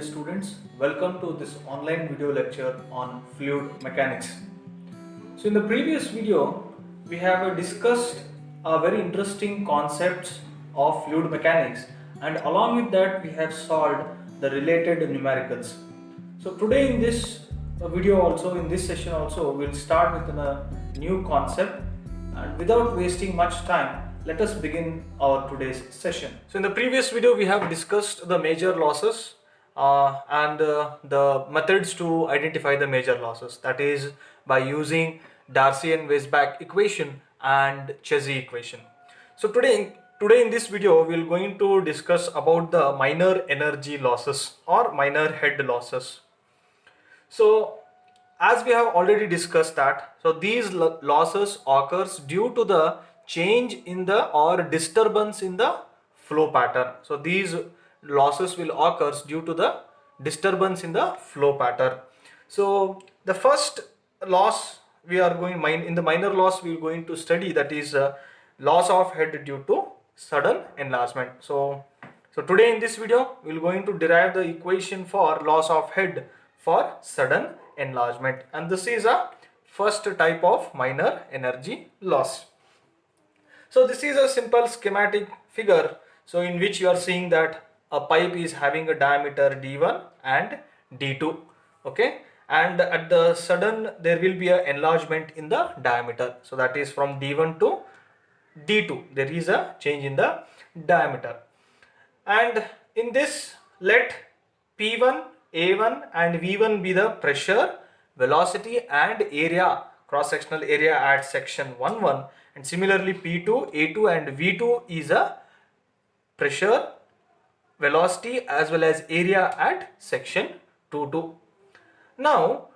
dear students, welcome to this online video lecture on fluid mechanics. So in the previous video, we have discussed a very interesting concepts of fluid mechanics, and along with that we have solved the related numericals. So today in this video also, in this session also, we'll start with a new concept, and without wasting much time, let us begin our today's session. So in the previous video we have discussed the major losses and the methods to identify the major losses, that is by using Darcy and Weisbach equation and Chezy equation. So today in this video we are going to discuss about the minor energy losses or minor head losses. So as we have already discussed that, so these losses occurs due to the change in the or disturbance in the flow pattern. So these losses will occurs due to the disturbance in the flow pattern. So the first loss we are going in the minor loss we are going to study, that is loss of head due to sudden enlargement. So today in this video we are going to derive the equation for loss of head for sudden enlargement, and this is a first type of minor energy loss. So this is a simple schematic figure, so in which you are seeing that a pipe is having a diameter d1 and d2, okay, and at the sudden there will be an enlargement in the diameter, so that is from d1 to d2 there is a change in the diameter. And in this, let P1, A1 and V1 be the pressure, velocity and area, cross-sectional area at section 1, and similarly P2, A2 and V2 is a pressure, velocity as well as area at section 2. Now,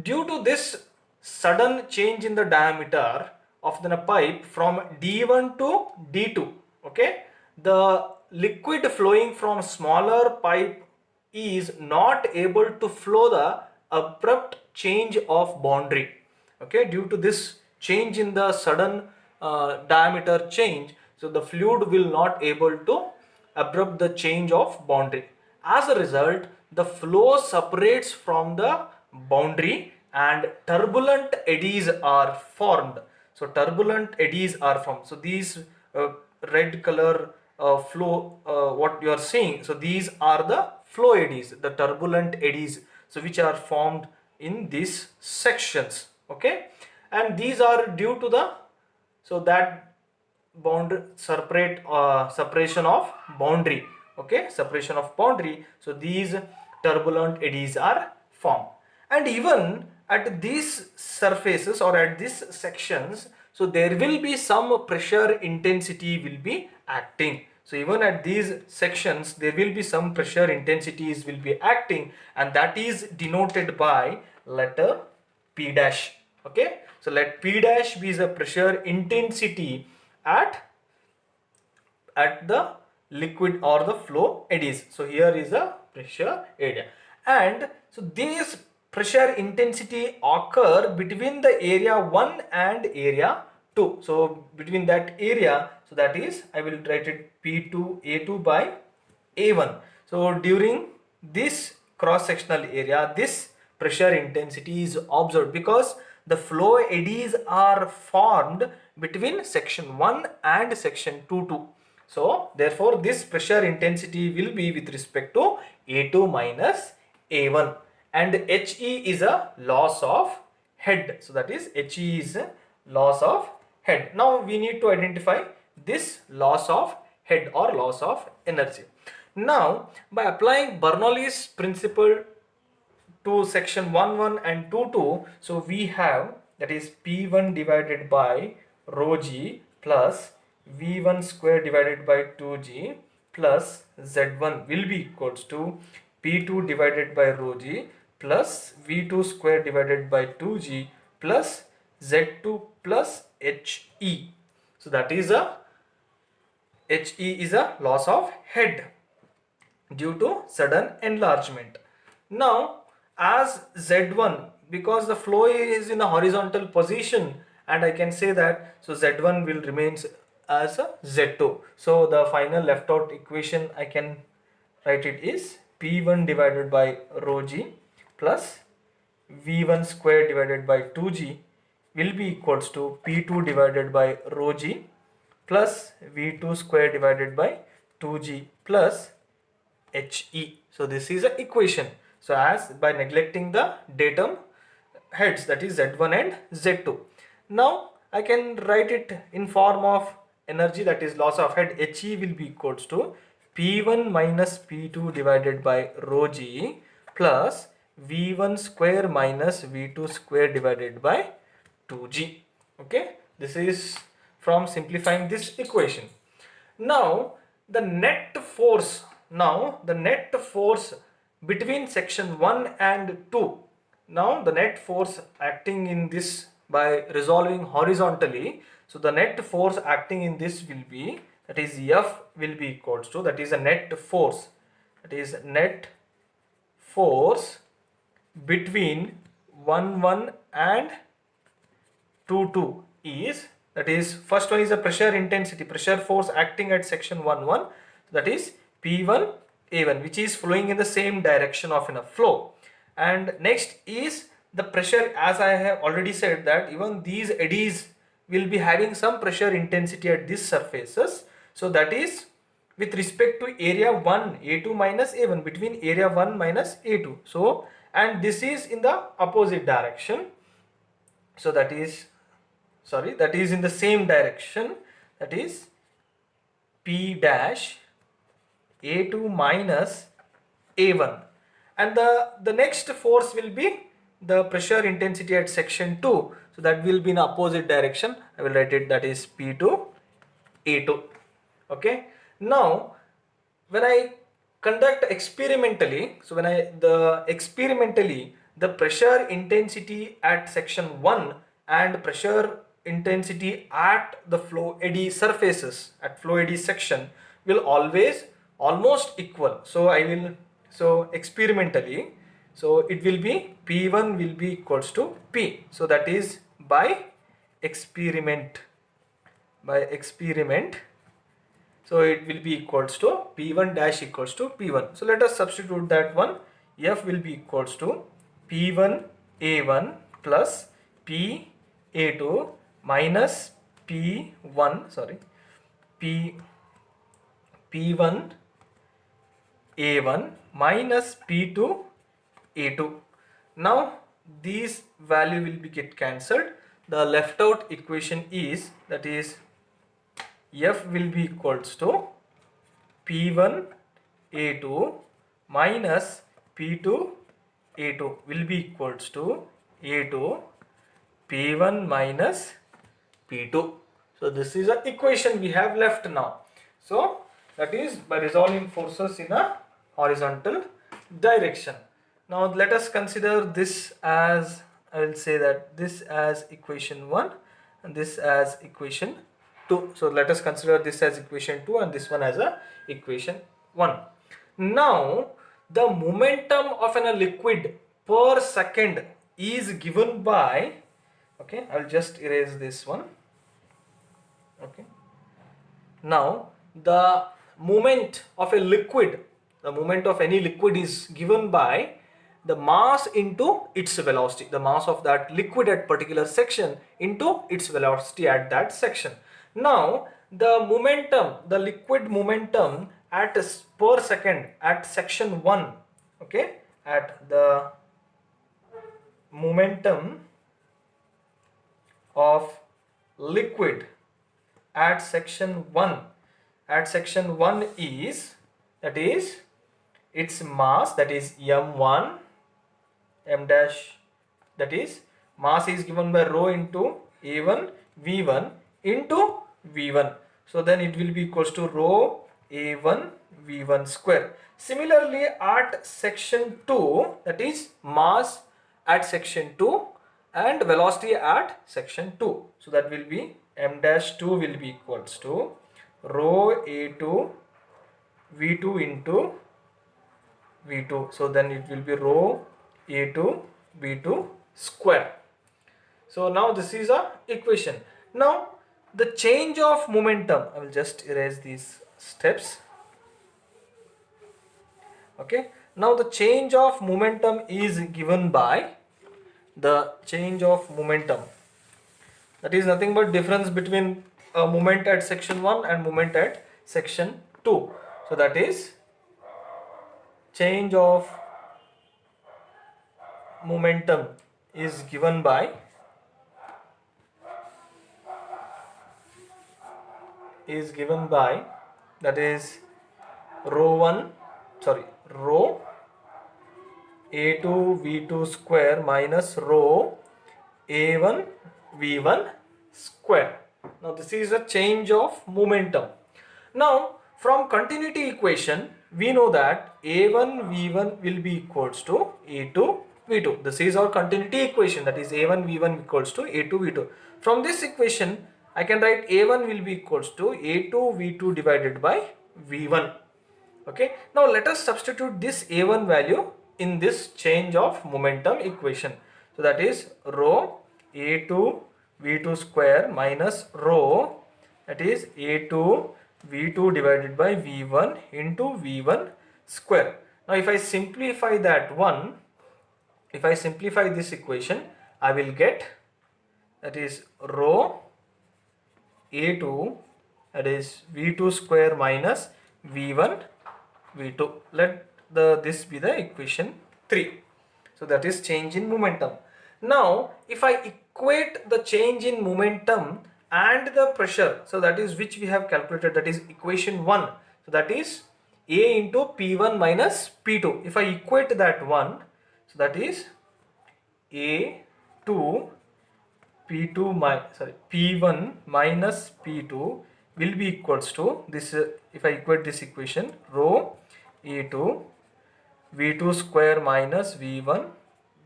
due to this sudden change in the diameter of the pipe from D1 to D2, okay, the liquid flowing from smaller pipe is not able to flow the abrupt change of boundary, okay, due to this change in the sudden diameter change. So the fluid will not able to abrupt the change of boundary. As a result, the flow separates from the boundary and turbulent eddies are formed. So turbulent eddies are formed. So these red color flow what you are seeing, so these are the flow eddies, the turbulent eddies, so which are formed in these sections, okay, and these are due to the that boundary separation of boundary, okay, separation of boundary. So these turbulent eddies are formed, and even at these surfaces or at these sections, so there will be some pressure intensity will be acting. So even at these sections there will be some pressure intensities will be acting, and that is denoted by letter P dash, okay. So let P dash be the pressure intensity at the liquid or the flow eddies. So here is the pressure area, and so these pressure intensity occur between the area 1 and area 2. So between that area, so that is I will write it P2 A2 by A1. So during this cross sectional area, this pressure intensity is observed because the flow eddies are formed between section 1 and section 2. So therefore this pressure intensity will be with respect to A2 minus A1, and HE is a loss of head. So that is HE is a loss of head. Now we need to identify this loss of head or loss of energy. Now by applying Bernoulli's principle to section 1 and 2, so we have, that is P1 divided by rho g plus V1 square divided by 2g plus Z1 will be equals to P2 divided by rho g plus V2 square divided by 2g plus Z2 plus HE. So that is a HE is a loss of head due to sudden enlargement. Now as Z1, because the flow is in a horizontal position, and I can say that so Z1 will remains as a Z2. So the final left out equation I can write it is P1 divided by rho g plus V1 square divided by 2g will be equals to P2 divided by rho g plus V2 square divided by 2g plus He. So this is an equation. So as by neglecting the datum heads, that is Z1 and Z2. Now I can write it in form of energy, that is loss of head. He will be equals to P1 minus P2 divided by rho g plus V1 square minus V2 square divided by 2g. Okay, this is from simplifying this equation. Now the net force, between section 1 and 2, now the net force acting in this by resolving horizontally, so the net force acting in this will be, that is F will be equals to, that is a net force, that is net force between 1 1 and 2 2 is, that is first one is a pressure intensity, pressure force acting at section 1 1, that is P1 A1, which is flowing in the same direction of a flow. And next is the pressure, as I have already said that even these eddies will be having some pressure intensity at these surfaces. So that is with respect to area 1 A2 minus A1, between area 1 minus A2. So and this is in the opposite direction. So that is in the same direction, that is P dash A2 minus A1. And the next force will be the pressure intensity at section 2. So that will be in opposite direction. I will write it, that is P2 A2. Okay. Now when I conduct experimentally, so experimentally the pressure intensity at section 1 and pressure intensity at the flow eddy surfaces, at flow eddy section, will always almost equal. So experimentally, so it will be P1 will be equals to P. So that is by experiment. So it will be equals to P1 dash equals to P1. So let us substitute that one. F will be equals to P1 A1 plus P A2 minus P1 A1 minus P2 A2. Now these value will be get cancelled. The left out equation is, that is F will be equals to P1 A2 minus P2 A2 will be equals to A2 P1 minus P2. So this is an equation we have left now. So that is by resolving forces in a horizontal direction. Now let us consider this as, I will say that this as equation 1 and this as equation 2. So let us consider this as equation 2 and this one as a equation 1. Now the momentum of a liquid per second is given by, okay, I will just erase this one. Okay. Now the moment of a liquid, the moment of any liquid is given by the mass into its velocity, the mass of that liquid at particular section into its velocity at that section. Now the momentum, the liquid momentum at per second at section 1, okay, at the momentum of liquid at section 1 is, that is its mass, that is m1 m dash, that is mass is given by rho into a1 v1 into v1. So then it will be equals to rho a1 v1 square. Similarly at section 2, that is mass at section 2 and velocity at section 2. So that will be m dash 2 will be equals to rho a2 v2 into v2. So then it will be rho a2 v2 square. So now this is a equation. Now the change of momentum, I will just erase these steps. Okay, Now the change of momentum is given by the change of momentum. That is nothing but difference between a moment at section 1 and moment at section 2. So that is change of momentum is given by that is rho a2 v2 square minus rho a1 v1 square. Now this is a change of momentum. Now from continuity equation we know that a1 v1 will be equals to a2 v2. This is our continuity equation, that is a1 v1 equals to a2 v2. From this equation I can write a1 will be equals to a2 v2 divided by v1. Okay, now let us substitute this a1 value in this change of momentum equation. So that is rho a2 v2 square minus rho, that is a2 v2 divided by v1 into v1 square. Now if I simplify this equation, I will get, that is rho a2, that is v2 square minus v1 v2. Let this be the equation 3. So that is change in momentum. Now if I equate the change in momentum and the pressure, so that is which we have calculated, that is equation 1. So that is A into P1 minus P2. If I equate that one, so that is A2 P1 minus P2 will be equals to this, if I equate this equation, rho A2 V2 square minus V1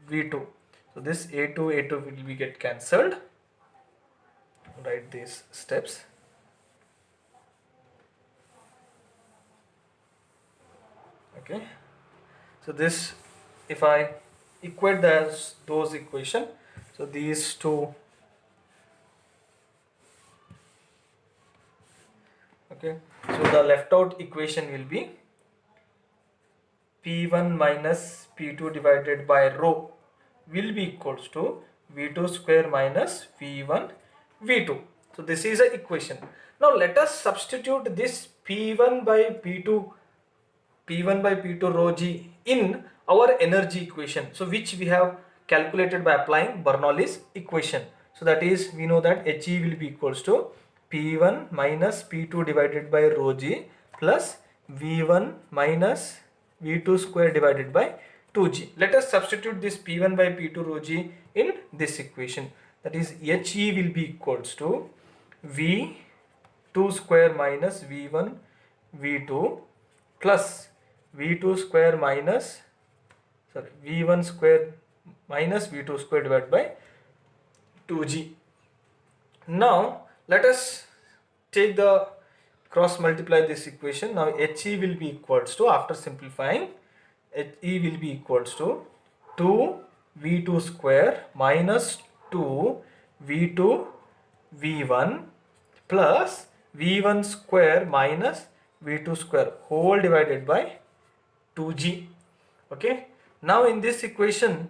V2. So this A2 will be get cancelled. Write these steps. Okay. So this, if I equate those equation, so these two. Okay, so the left out equation will be P1 minus P2 divided by rho will be equals to V2 square minus V1 V2. So this is the equation. Now let us substitute this P1 by P2 rho g in our energy equation, so which we have calculated by applying Bernoulli's equation. So that is, we know that He will be equals to P1 minus P2 divided by rho g plus V1 minus V2 square divided by 2g. Let us substitute this P1 by P2 rho g in this equation. That is, He will be equals to V2 square minus V1 V2 plus V2 square minus V1 square minus V2 square divided by 2g. Now let us take the cross multiply this equation. Now He will be equals to, after simplifying, He will be equals to 2 V2 square minus 2 V2 V1 plus V1 square minus V2 square whole divided by 2g. Okay. Now in this equation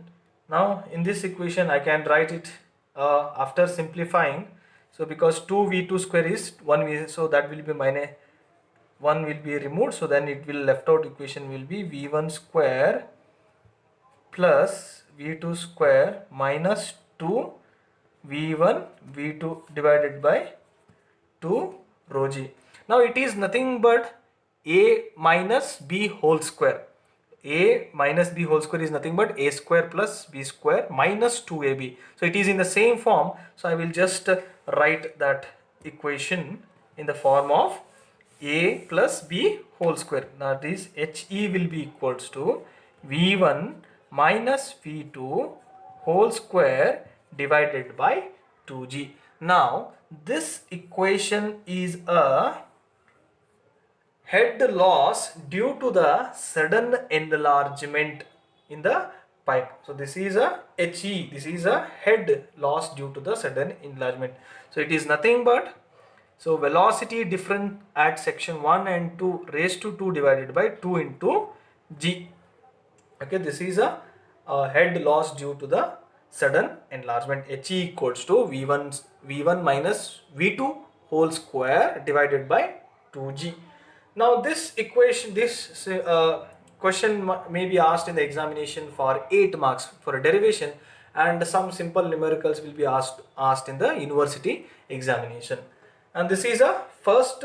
I can write it after simplifying. So because 2 V2 square is 1, so that will be minus 1 will be removed. So then it will left out equation will be V1 square plus V2 square minus 2 V1 V2 divided by 2 rho g. Now it is nothing but A minus B whole square. A minus B whole square is nothing but A square plus B square minus 2AB. So it is in the same form. So I will just write that equation in the form of A plus B whole square. Now this He will be equals to V1 minus V2 whole square divided by 2g. Now this equation is a head loss due to the sudden enlargement in the pipe. So this is a He, this is a head loss due to the sudden enlargement. So it is nothing but, so velocity difference at section 1 and 2 raised to 2 divided by 2 into g. Okay, this is a head loss due to the sudden enlargement. He equals to v1 minus v2 whole square divided by 2g. Now this equation, this question may be asked in the examination for 8 marks for a derivation, and some simple numericals will be asked in the university examination. And this is a first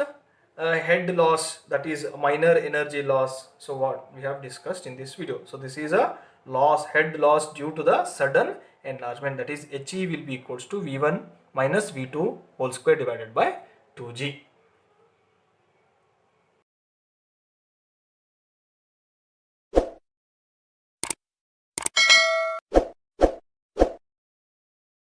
head loss, that is minor energy loss. So what we have discussed in this video. So this is a head loss due to the sudden enlargement, that is He will be equals to v1 minus v2 whole square divided by 2g.